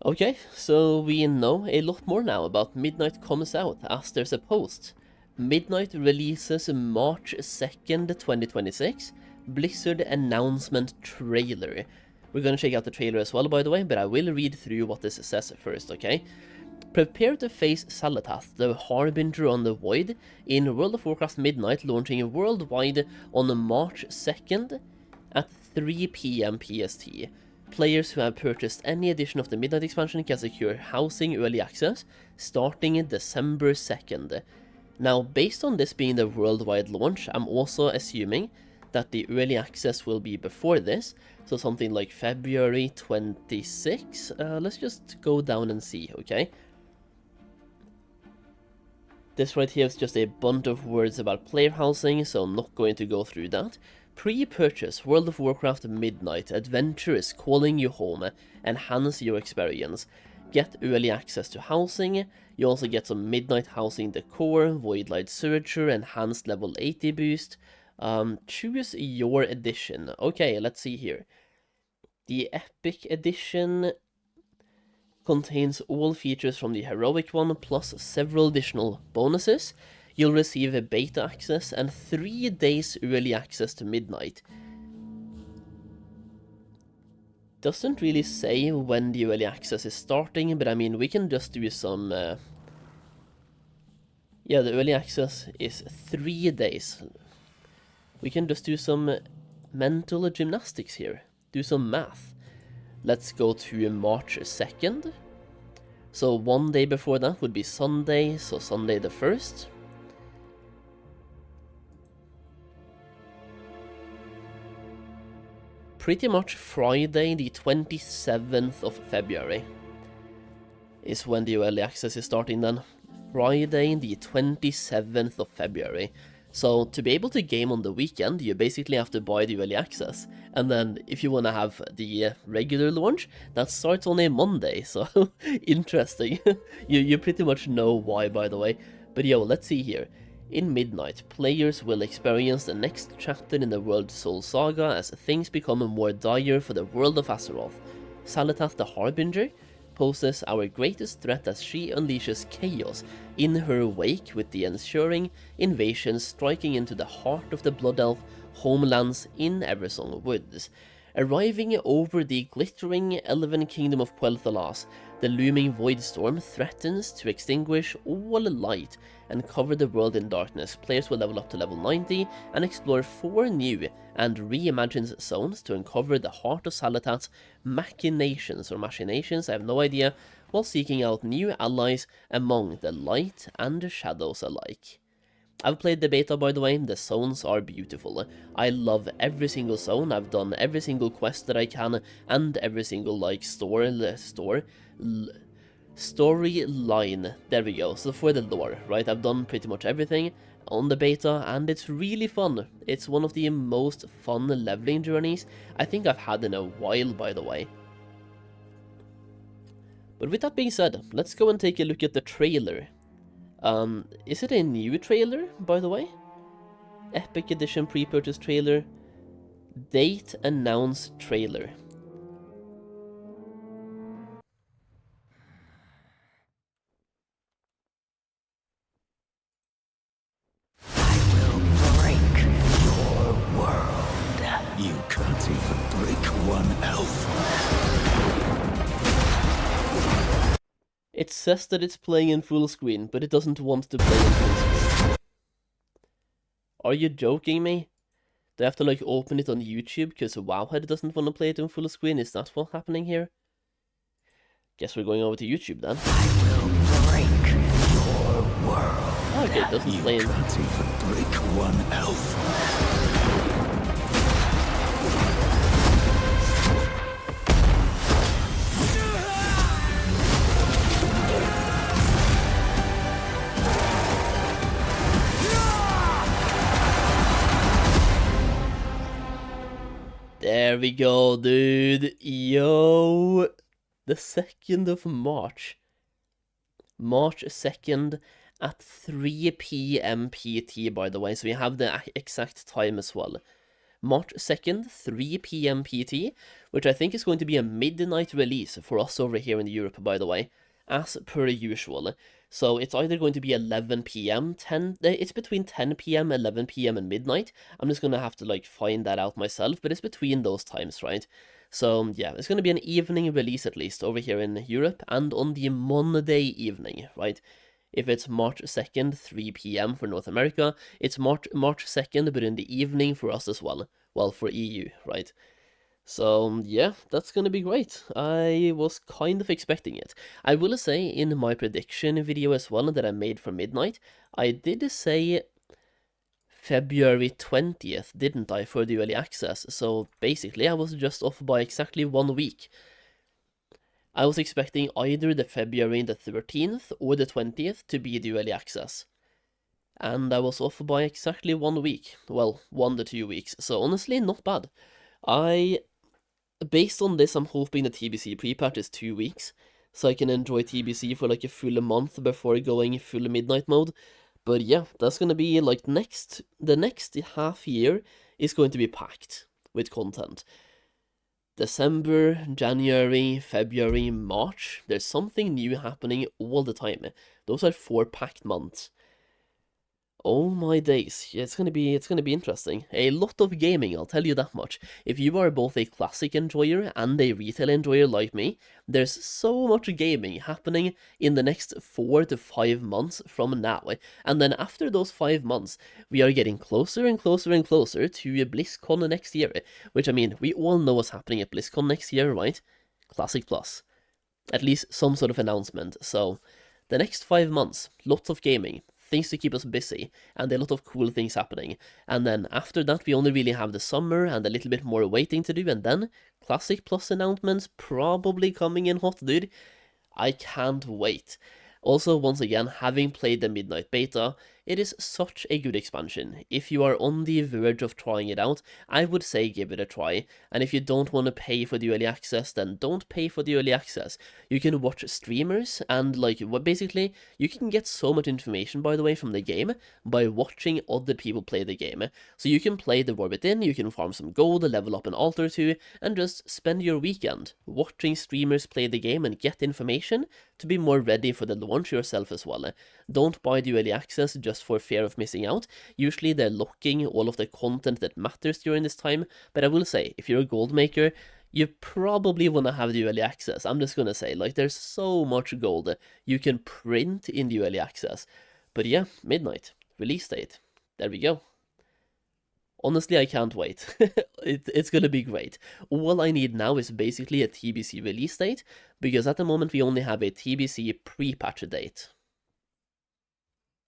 Okay, so we know a lot more now about Midnight Comes Out, as there's a post. Midnight releases March 2nd, 2026, Blizzard announcement trailer. We're gonna check out the trailer as well, by the way, but I will read through what this says first, okay? Prepare to face Salatath, the Harbinger on the Void, in World of Warcraft Midnight, launching worldwide on March 2nd at 3 PM PST. Players who have purchased any edition of the Midnight expansion can secure housing early access starting December 2nd. Now, based on this being the worldwide launch, I'm also assuming that the early access will be before this, so something like February 26. Let's just go down and see, okay? This right here is just a bunch of words about player housing, so I'm not going to go through that. Pre-purchase World of Warcraft Midnight. Adventure is calling you home. Enhance your experience. Get early access to housing. You also get some Midnight housing decor, Voidlight Searcher, enhanced level 80 boost. Choose your edition. Okay, let's see here. The Epic Edition contains all features from the Heroic one, plus several additional bonuses. You'll receive a beta access and 3 days early access to Midnight. Doesn't really say when the early access is starting, but I mean, we can just do some... yeah, the early access is 3 days. We can just do some mental gymnastics here. Do some math. Let's go to March 2nd. So 1 day before that would be Sunday, so Sunday the 1st. Pretty much Friday the 27th of February is when the early access is starting then. Friday the 27th of February. So to be able to game on the weekend, you basically have to buy the early access. And then if you want to have the regular launch, that starts on a Monday. So interesting. you pretty much know why, by the way. But yo, let's see here. In Midnight, players will experience the next chapter in the World Soul Saga as things become more dire for the world of Azeroth. Salatath the Harbinger poses our greatest threat as she unleashes chaos in her wake, with the ensuing invasion striking into the heart of the Blood Elf homelands in Eversong Woods. Arriving over the glittering elven kingdom of Quel'Thalas, the looming void storm threatens to extinguish all light and cover the world in darkness. Players will level up to level 90 and explore 4 new and reimagined zones to uncover the heart of Salatath's machinations, I have no idea, while seeking out new allies among the light and the shadows alike. I've played the beta, by the way. The zones are beautiful. I love every single zone. I've done every single quest that I can, and every single, like, storyline. There we go. So for the lore, right? I've done pretty much everything on the beta, and it's really fun. It's one of the most fun leveling journeys I think I've had in a while, by the way. But with that being said, let's go and take a look at the trailer. Is it a new trailer, by the way? Epic Edition pre-purchase trailer. Date announced trailer. I will break your world. You can't even break one elf. It says that it's playing in full screen, but it doesn't want to play in full screen. Are you joking me? Do I have to, like, open it on YouTube because Wowhead doesn't want to play it in full screen? Is that what's happening here? Guess we're going over to YouTube then. I will break your world. Oh, okay, it doesn't play in... You can't even break one elf. There we go, dude. Yo. The 2nd of March. March 2nd at 3 PM PT, by the way. So we have the exact time as well. March 2nd, 3 p.m. PT, which I think is going to be a midnight release for us over here in Europe, by the way, as per usual. So it's either going to be 11 p.m., it's between 10 p.m., 11 p.m. and midnight. I'm just gonna have to like find that out myself, but it's between those times, right? So yeah, it's gonna be an evening release at least over here in Europe, and on the Monday evening, right? If it's March 2nd, 3 p.m. for North America, it's March 2nd, but in the evening for us as well. Well, for EU, right? So, yeah, that's gonna be great. I was kind of expecting it. I will say in my prediction video as well that I made for Midnight, I did say February 20th, didn't I, for the early access? So, basically, I was just off by exactly 1 week. I was expecting either the February the 13th or the 20th to be the early access. And I was off by exactly 1 week. Well, 1 to 2 weeks. So honestly, not bad. Based on this, I'm hoping the TBC pre-patch is 2 weeks. So I can enjoy TBC for like a full month before going full midnight mode. But yeah, that's gonna be like the next half year is going to be packed with content. December, January, February, March, there's something new happening all the time. Those are 4 packed months. Oh my days, yeah, it's gonna be interesting. A lot of gaming, I'll tell you that much. If you are both a classic enjoyer and a retail enjoyer like me, there's so much gaming happening in the next 4 to 5 months from now. And then after those 5 months, we are getting closer and closer and closer to BlizzCon next year. Which, I mean, we all know what's happening at BlizzCon next year, right? Classic Plus. At least some sort of announcement. So, the next 5 months, lots of gaming, things to keep us busy, and a lot of cool things happening. And then after that, we only really have the summer and a little bit more waiting to do, and then Classic Plus announcements probably coming in hot, dude. I can't wait. Also, once again, having played the Midnight Beta, it is such a good expansion. If you are on the verge of trying it out, I would say give it a try. And if you don't want to pay for the early access, then don't pay for the early access. You can watch streamers, and like, basically, you can get so much information, by the way, from the game by watching other people play the game. So you can play the War Within, you can farm some gold, level up an altar or two, and just spend your weekend watching streamers play the game and get information to be more ready for the launch yourself as well. Don't buy the early access just for fear of missing out. Usually they're locking all of the content that matters during this time, but I will say, if you're a gold maker, you probably want to have the early access. I'm just gonna say, like, there's so much gold you can print in the early access. But yeah, Midnight, release date. There we go. Honestly, I can't wait. It's gonna be great. All I need now is basically a TBC release date, because at the moment we only have a TBC pre-patch date.